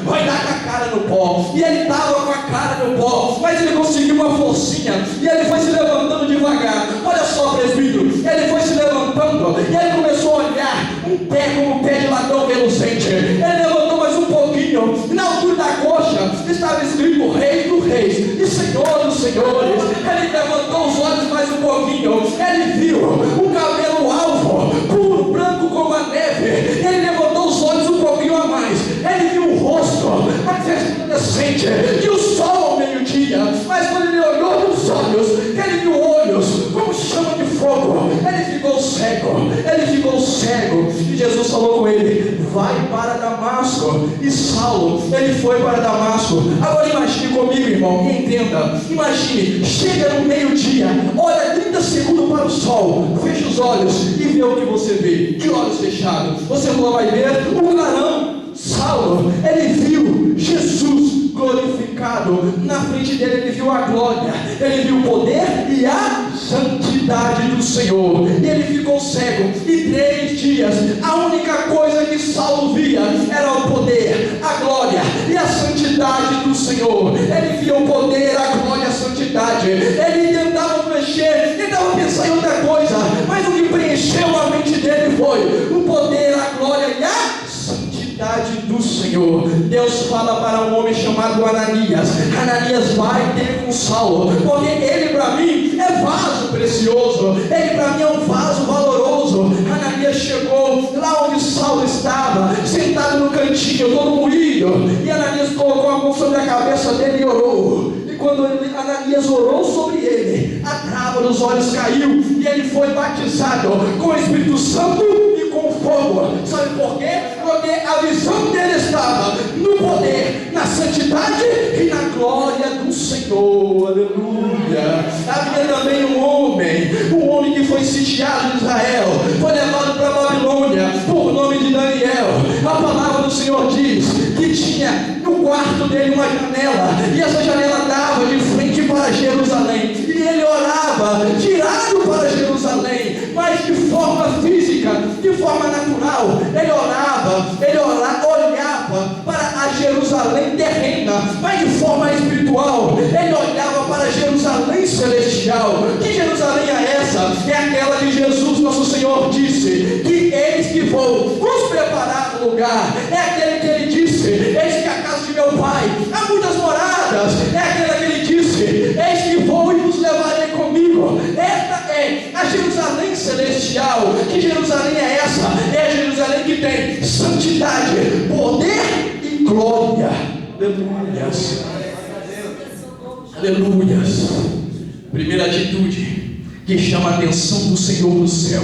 vai dar com a cara no pó. E ele estava com a cara no pó, mas ele conseguiu uma forcinha, e ele foi se levantando devagar. Olha só, presbítero, ele foi se levantando, e ele começou a olhar um pé como um pé de ladrão reluzente. Ele levantou mais um pouquinho, e na altura da coxa estava escrito Rei dos Reis e Senhor dos Senhores. Ele levantou os olhos mais um pouquinho, ele viu um cabelo alvo, puro, branco como a neve. Ele levantou os olhos um pouquinho a mais, ele viu um rosto mais resplandecente que o sol ao meio-dia. Mas quando ele olhou nos olhos, ele viu olhos como chama de fogo. Ele ficou cego, e Jesus falou com ele: vai para Damasco. E Saulo, ele foi para Damasco. Agora imagine comigo, irmão, e entenda. Imagine, chega no meio-dia, olha 30 segundos para o sol, fecha os olhos e vê o que você vê. De olhos fechados, você não vai ver o clarão. Saulo, ele viu Jesus glorificado. Na frente dele ele viu a glória, ele viu o poder e a santidade do Senhor. E ele ficou cego, e 3 dias a única coisa que Saulo via era o poder, a glória e a santidade do Senhor. Ele via o poder, a glória e a santidade. Ele tentava mexer, tentava pensar em outra coisa, mas o que preencheu a mente dele foi o poder, a glória e a santidade do Senhor. Deus fala para um homem chamado Ananias: Ananias, vai ter com Saulo, porque ele para mim é vaso precioso, ele para mim é um vaso valoroso. Ananias chegou lá onde Saulo estava, sentado no cantinho, todo moído, e Ananias colocou a mão sobre a cabeça dele e orou. E quando Ananias orou sobre ele, a trava dos olhos caiu, e ele foi batizado com o Espírito Santo e com fogo. Sabe por quê? Porque a visão dele estava no poder, na santidade e na glória do Senhor. Aleluia. Havia também um homem que foi sitiado em Israel, foi levado para a Babilônia por nome de Daniel. A palavra do Senhor diz que tinha no quarto dele uma janela, e essa janela dava de frente para Jerusalém, e ele orava tirado para Jerusalém, mas de forma física, de forma natural. Ele olhava para a Jerusalém terrena, mas de forma espiritual ele olhava para a Jerusalém celestial. Que Jerusalém é essa? É aquela que Jesus nosso Senhor disse que eis que vou vos preparar um lugar. É aquele que ele disse: eis que a casa de meu pai há muitas moradas. É aquela que ele disse: eis que vou e vos levarei comigo. Esta é a Jerusalém celestial. Que Jerusalém é essa? É a Jerusalém que tem santidade, poder e glória. Aleluias. Aleluias. Primeira atitude que chama a atenção do Senhor do céu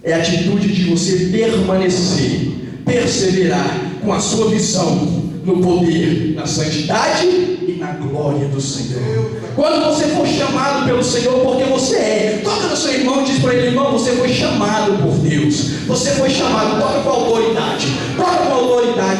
é a atitude de você permanecer, perseverar com a sua visão no poder, na santidade e na glória do Senhor. Quando você for chamado pelo Senhor, porque você é, toca no seu irmão e diz para ele: irmão, você foi chamado por Deus. Você foi chamado, toca com autoridade,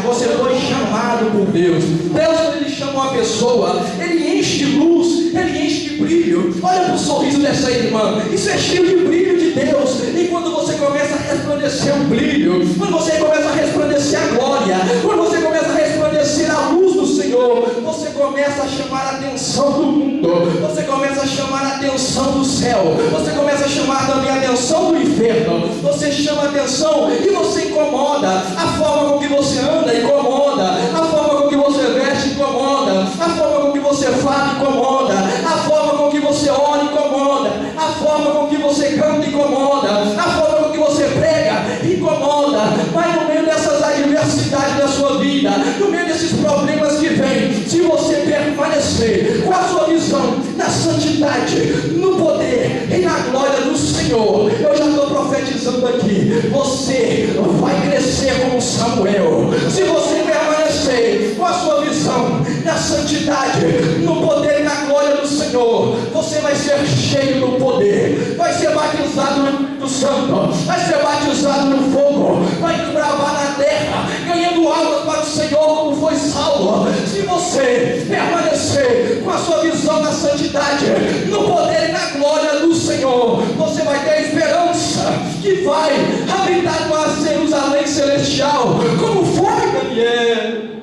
você foi chamado por Deus. Deus, quando ele chama uma pessoa, ele enche de luz, ele enche de brilho. Olha para o sorriso dessa irmã, isso é cheio de brilho de Deus. E quando você começa a resplandecer o brilho, quando você começa a resplandecer a glória, quando você começa a resplandecer a luz do Senhor, você começa a chamar a atenção do mundo, você começa a chamar a atenção do céu, você começa a chamar também a atenção do inferno. Você chama a atenção e você incomoda. A forma com que você anda incomoda, a forma com que você veste incomoda, a forma com que você fala incomoda, a forma com que você ora incomoda, a forma com que você canta incomoda, a forma com que você prega incomoda. Mas no meio dessas adversidades da sua vida, no meio desses problemas que vêm, se você permanecer com a sua visão na santidade, no poder e na glória do Senhor, eu já estou profetizando aqui, você vai crescer como Samuel. Se você permanecer com a sua visão na santidade, no poder e na glória do Senhor, você vai ser cheio do poder, vai ser batizado no Espírito Santo, vai ser batizado no fogo, vai desbravar na terra, ganhando almas para o Senhor, como foi Saulo. Se você permanecer com a sua visão na santidade, no poder e na glória do Senhor, você vai ter esperança que vai habitar com a Jerusalém celestial, como foi Daniel.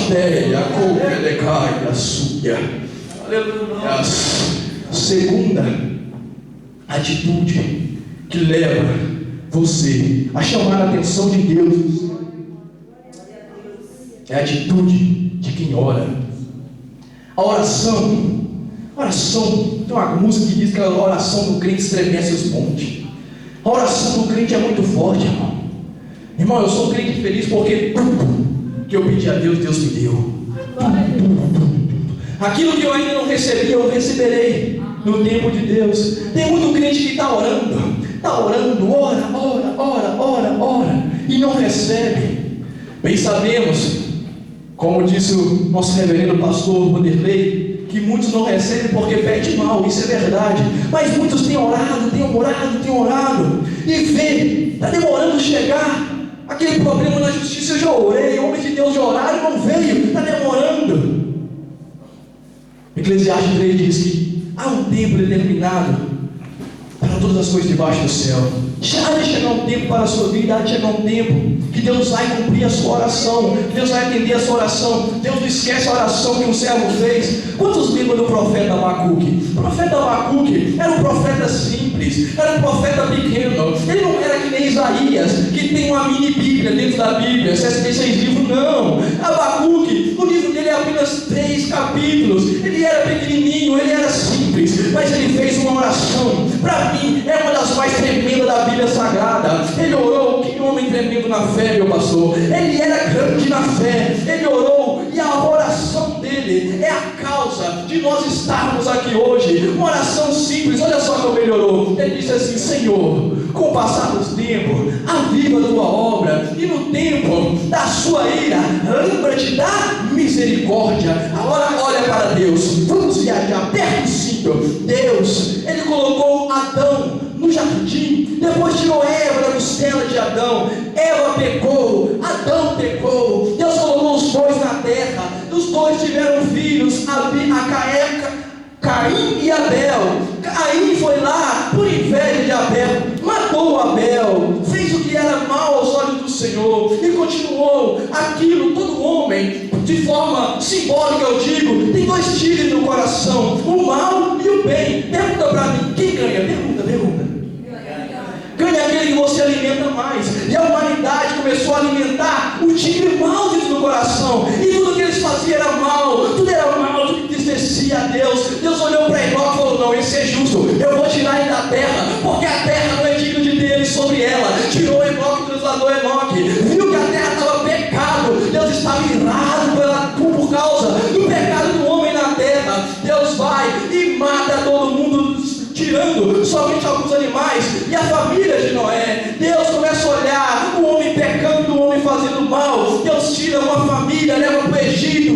Alabasteia, Copelecai, a Súbia. Aleluia. Segunda atitude que leva você a chamar a atenção de Deus é a atitude de quem ora. A oração, tem uma música que diz que a oração do crente estremece os montes. A oração do crente é muito forte, irmão. Irmão, eu sou um crente feliz porque tudo que eu pedi a Deus, Deus me deu. Aquilo que eu ainda não recebi, eu receberei no tempo de Deus. Tem muito crente que está orando, ora, e não recebe. Bem sabemos, como disse o nosso reverendo pastor Vanderlei, que muitos não recebem porque pede mal, isso é verdade. Mas muitos têm orado, e vê, está demorando chegar. Aquele problema na justiça eu já orei, homens de Deus já oraram e não veio, está demorando. Eclesiastes 3 diz que há um tempo determinado para todas as coisas debaixo do céu. Já de chegar um tempo para a sua vida, há de chegar um tempo que Deus vai cumprir a sua oração, Deus vai atender a sua oração. Deus não esquece a oração que um servo fez. Quantos lembram do profeta Abacuque? O profeta Abacuque era um profeta simples, era um profeta pequeno. Ele não era que nem Isaías, que tem uma mini Bíblia dentro da Bíblia, 66 livros, não. Abacuque, o livro dele é apenas 3 capítulos. Ele era pequenininho, ele era simples, mas ele fez uma oração. Para mim, é uma das mais tremendas da Bíblia Sagrada. Ele orou, que homem tremendo na fé, meu pastor. Ele era grande na fé, ele orou, e a oração dele é a causa de nós estarmos aqui hoje. Uma oração simples, olha só como ele orou. Ele disse assim: Senhor, com o passar dos tempos, aviva a tua obra, e no tempo da sua ira, lembra-te da misericórdia. Agora olha para Deus, vamos viajar perto do cinto. Deus, ele colocou Adão no jardim, depois tirou Eva da costela de Adão. Eva pecou, Adão pecou, Deus colocou os dois na terra, os dois tiveram filhos, Caim e Abel. Caim foi lá por inveja de Abel, matou Abel, fez o que era mal aos olhos do Senhor, e continuou aquilo. Todo homem, de forma simbólica eu digo, tem 2 tigres no coração, o mal e o bem. Pergunta para mim, quem ganha? Pergunta. Ganha aquele que você alimenta mais. E a humanidade começou a alimentar o tigre mal dentro do coração, e tudo que eles faziam era mal, tudo que entristecia a Deus. Deus olhou para Enoque e falou: não, esse é justo, eu vou tirar ele da terra, porque a terra não é digna de ter ele sobre ela. Tirou Enoque, trasladou Enoque, viu que a terra estava pecado, Deus estava irado por causa do pecado do homem na terra. Deus vai e mata todo mundo, tirando somente alguns animais e a família de Noé. Deus começa a olhar o homem pecando, o homem fazendo mal. Deus tira uma família, leva para o Egito,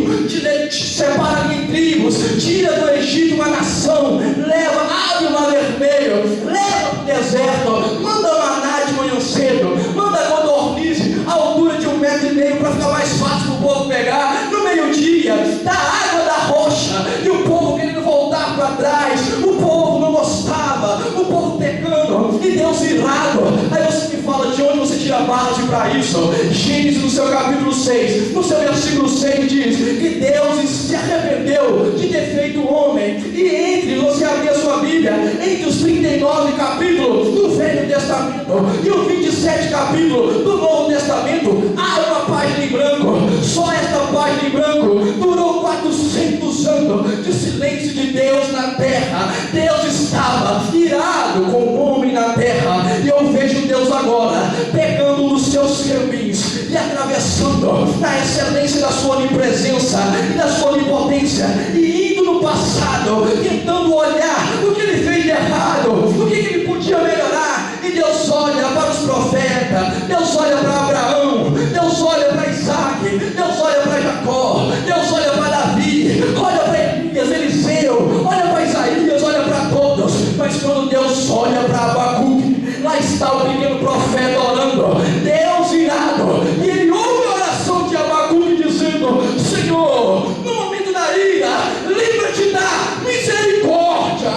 separa em tribos, tira do Egito uma nação, abre o mar vermelho, leva para o deserto, manda maná de manhã cedo, manda codorniz à altura de 1,5 metros para ficar mais fácil para o povo pegar. No meio-dia, dá água da rocha, e o povo querendo voltar para trás, o povo não gostava, o povo pecando, e Deus irado. Aí você me fala: de onde você tira base para isso? Gênesis, no seu capítulo 6, no seu versículo 6, diz que Deus se arrependeu de ter feito o homem. E entre, você abrir a sua Bíblia, entre os 39 capítulos do Velho Testamento e os 27 capítulos do Novo Testamento, há uma página em branco. Só esta página em branco durou 400 anos de silêncio de Deus na terra. Deus estava irado com o homem na terra, e eu vejo Deus agora pegando um dos seus querubins e atravessando na excelência da sua onipresença e da sua onipotência, e indo no passado, tentando olhar o que ele fez de errado, o que ele podia melhorar. E Deus olha para os profetas, Deus olha para Abraão, Deus olha para Isaac, Deus olha para Jacó, Deus olha para Davi, olha para Elias, Eliseu, olha para Isaías, olha para todos. Mas quando Deus olha para Abacuque, lá está o pequeno profeta orando, Deus irado, e ele ouve a oração de Abacuque dizendo: Senhor, no momento da ira, livra-te da misericórdia.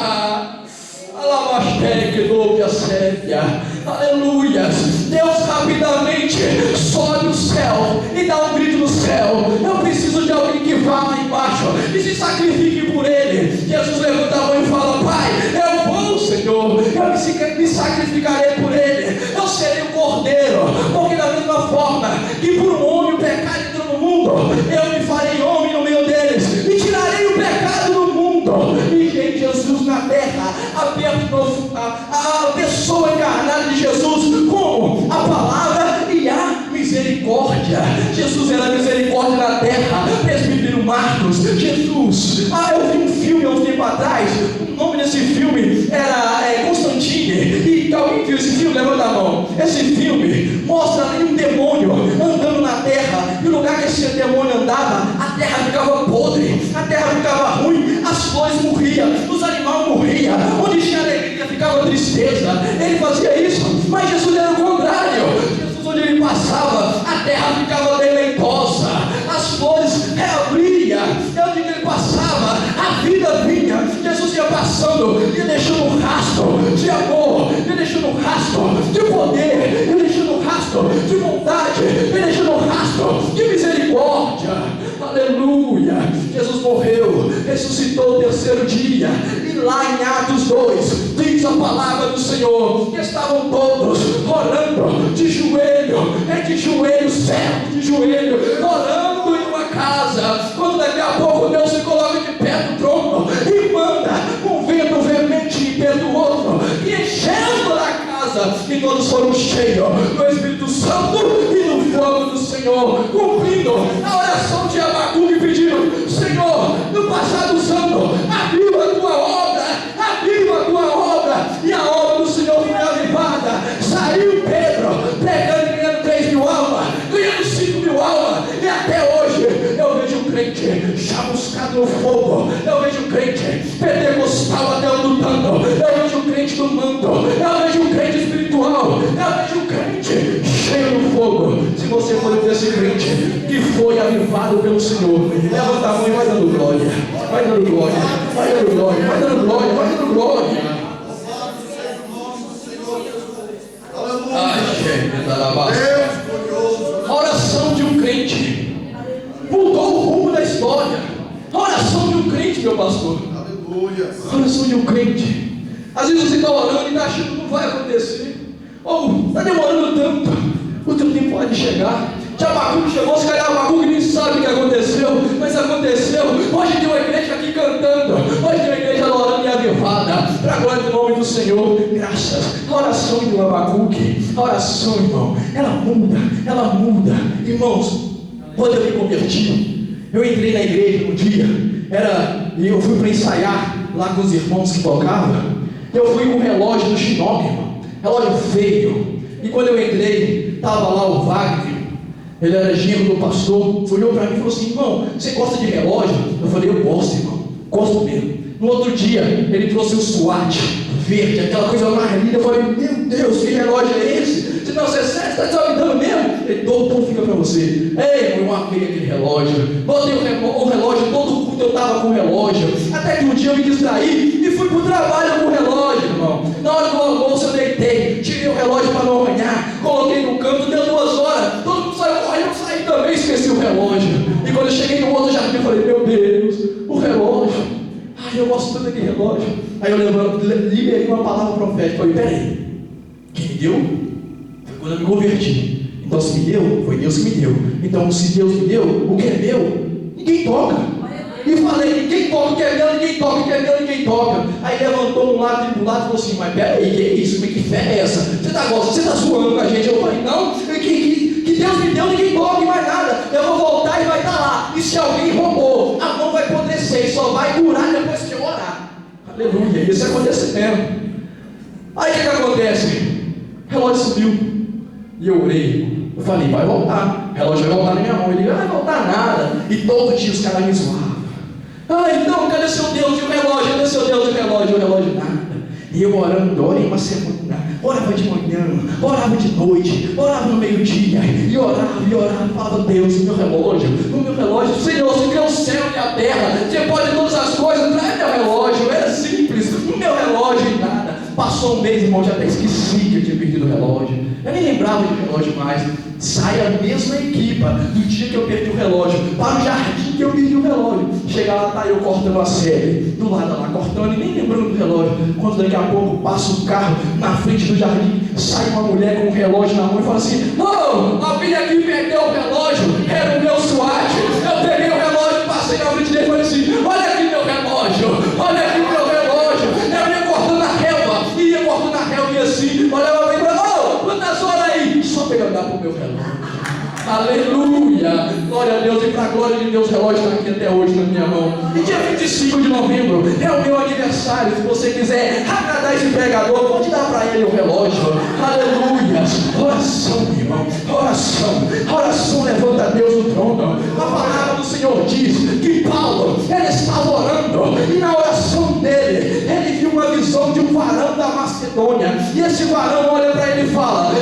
Alabasteia, que louve a sévia. Aleluia. embaixo e se sacrifique por ele. Jesus levanta a mão e fala: Pai, eu vou, Senhor, eu me sacrificarei por ele, eu serei o cordeiro, porque da mesma forma que por um homem o pecado entrou no mundo, eu me farei homem no meio deles e tirarei o pecado do mundo. E gente, Jesus na terra, a pessoa encarnada de Jesus, como a palavra e a misericórdia. Jesus era misericórdia na terra. Presbítero Marcos, Jesus, eu vi um filme há um tempo atrás, o nome desse filme era Constantine, e alguém viu esse filme? Levanta a mão. Esse filme mostra ali um demônio andando na terra, e o lugar que esse demônio andava, a terra ficava podre, a terra ficava ruim, as flores morriam, os animais morriam, onde tinha alegria ficava tristeza. Ele fazia isso, mas Jesus era o contrário. Jesus, onde ele passava, a terra ficava deleitosa, as flores reabriam, e onde ele passava, a vida vinha. Jesus ia passando, ia deixando um rastro de amor, ia deixando um rastro de poder, ia deixando um rastro de bondade, ia deixando um rastro de misericórdia. Aleluia. Jesus morreu, ressuscitou o terceiro dia, e lá em Atos 2 diz a palavra do Senhor que estavam todos orando de joelho, certo de joelho, orando em uma casa, quando daqui a pouco Deus se coloca de pé do trono e manda um vento veemente impetuoso e enchendo a casa, e todos foram cheios do Espírito Santo e do fogo do Senhor, cumprindo a oração de Abacuque, pedindo: Senhor, no passado santo, abriu a tua obra, e a obra do Senhor foi avivada. Saiu Pedro pregando e ganhando 3.000 almas, ganhando 5.000 almas, e até hoje eu vejo um crente chamuscado no fogo, eu vejo um crente pentecostal até lutando, eu vejo um crente do manto, eu vejo um crente espiritual, eu vejo um crente cheio do fogo. Se você for desse crente que foi avivado pelo Senhor, levanta a mão e vai dando glória, vai dando glória, vai dando glória, vai dando glória, vai dando glória. A oração de um crente mudou o rumo da história. A oração de um crente, meu pastor. Aleluia. A oração de um crente. Às vezes você está orando e está achando que não vai acontecer, ou está demorando tanto, o teu tempo pode chegar. Se Abacuque chegou, se calhar Abacuque nem sabe o que aconteceu, mas aconteceu. Hoje tem uma igreja aqui cantando, hoje tem uma igreja adorando e avivada, para a glória do nome do Senhor. Graças. A oração de Abacuque, a oração, irmão, ela muda. Irmãos, quando eu me converti, eu entrei na igreja um dia, e eu fui para ensaiar lá com os irmãos que tocavam. Eu fui com um relógio do Shinobi, irmão, relógio feio, e quando eu entrei, estava lá o Wagner. Ele era genro do pastor, olhou para mim e falou assim: irmão, você gosta de relógio? Eu falei: eu gosto, irmão, gosto mesmo. No outro dia, ele trouxe um SWAT verde, aquela coisa mais linda. Eu falei: meu Deus, que relógio é esse? Se não, você está me dando mesmo? Ele: então fica para você. Ei, irmão, eu amei aquele relógio. Botei o relógio, todo culto eu estava com o relógio. Até que um dia eu me distraí e fui para o trabalho com o relógio, irmão. Na hora do almoço eu deitei, tirei o relógio para não arranhar, coloquei no canto, deu 2 horas, todo mundo saiu correndo, eu saí também, esqueci o relógio. E quando eu cheguei no outro jardim, eu falei: meu Deus, o relógio, ai, eu gosto tanto daquele relógio. Aí eu liberei uma palavra profética. Falei: peraí, quem me deu? Foi quando eu me converti. Então se me deu, foi Deus que me deu. Então se Deus me deu, o que é meu, ninguém toca. E falei: ninguém toca o que é meu, ninguém toca o que é meu, ninguém toca. Aí levantou um lado e do lado e falou assim: mas peraí, que é isso? Que fé é essa? Você está zoando com a gente? Eu falei: não, que Deus me deu, ninguém toca e mais nada. Eu vou voltar e vai estar lá. E se alguém roubou, a mão vai apodrecer e só vai curar depois que eu orar. Aleluia, isso acontece mesmo. Aí o que acontece? O relógio subiu e eu orei. Eu falei: vai voltar, o relógio vai voltar na minha mão. Ele: não vai voltar nada. E todo dia os caras me zoavam. Então, cadê seu Deus e o relógio? Cadê seu Deus e o relógio nada. E eu orando, orei uma semana, orava de manhã, orava de noite, orava no meio-dia, e orava, falava: Deus, no meu relógio, Senhor, você criou o céu e a terra, você pode todas as coisas, traz meu relógio. Era simples, no meu relógio e nada. Passou um mês, irmão, já até esqueci que eu tinha perdido o relógio, eu nem lembrava de relógio mais. Sai a mesma equipa do dia que eu perdi o relógio para o jardim que eu perdi o relógio. eu cortando a série, do lado lá, cortando e nem lembrando do relógio. Quando daqui a pouco passa um carro na frente do jardim, sai uma mulher com um relógio na mão e fala assim: "Oh, alguém aqui perdeu o relógio, era o meu SWAT." Eu peguei o relógio, passei na frente dele e falei assim: "Olha aqui meu relógio, olha aqui meu relógio." Eu ia cortando a relva, e assim, olhava bem e falava: "Oh, quantas horas aí?" Só para olhar para o meu relógio. Aleluia, glória a Deus. E para a glória de Deus, o relógio está aqui até hoje na minha mão. E dia 25 de novembro é o meu aniversário. Se você quiser agradar esse pregador, pode dar para ele o relógio. Aleluia. Oração, meu irmão, oração levanta a Deus no trono. A palavra do Senhor diz que Paulo, ele estava orando, e na oração dele, ele viu uma visão de um varão da Macedônia. E esse varão olha para ele e fala: